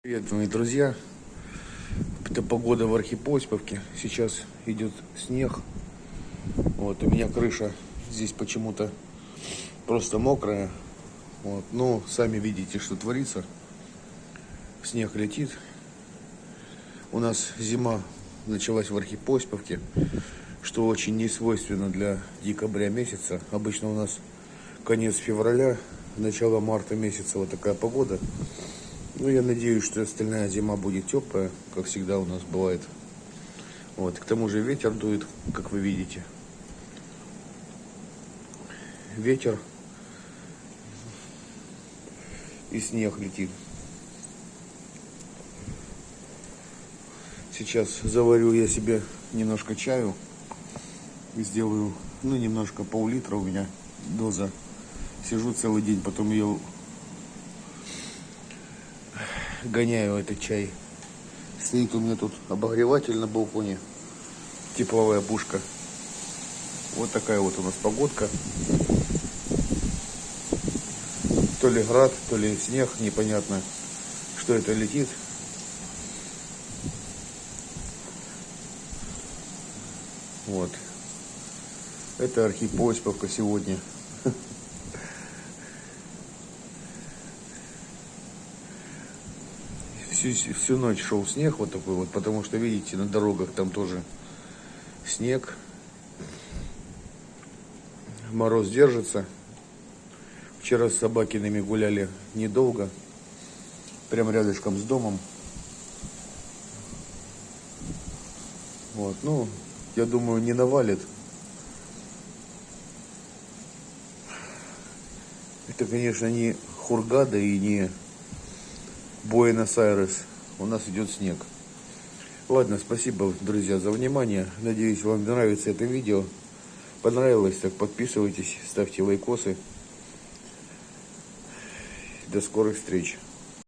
Привет, мои друзья. Это погода в Архипосповке. Сейчас идет снег. Вот, у меня крыша здесь почему-то просто мокрая. Вот, ну, сами видите, что творится. Снег летит. У нас зима началась в Архипосповке, что очень не свойственно для декабря месяца. Обычно у нас конец февраля, начало марта месяца вот такая погода. Ну, я надеюсь, что остальная зима будет теплая, как всегда у нас бывает. Вот, к тому же ветер дует, как вы видите. Ветер и снег летит. Сейчас заварю я себе немножко чаю. Сделаю, ну, немножко, пол-литра у меня доза. Сижу целый день, потом ее гоняю, этот чай. Стоит у меня тут обогреватель на балконе, тепловая пушка. Вот такая вот у нас погодка. То ли град, то ли снег, непонятно, что это летит. Вот. Это Архипосповка сегодня. Всю ночь шел снег вот такой вот, потому что, видите, на дорогах там тоже снег. Мороз держится. Вчера с собакиными гуляли недолго, прям рядышком с домом. Вот, ну, я думаю, не навалит. Это, конечно, не Хургада и не Буэнос-Айрес. У нас идет снег. Ладно, спасибо, друзья, за внимание. Надеюсь, вам нравится это видео. Понравилось, так подписывайтесь, ставьте лайкосы. До скорых встреч.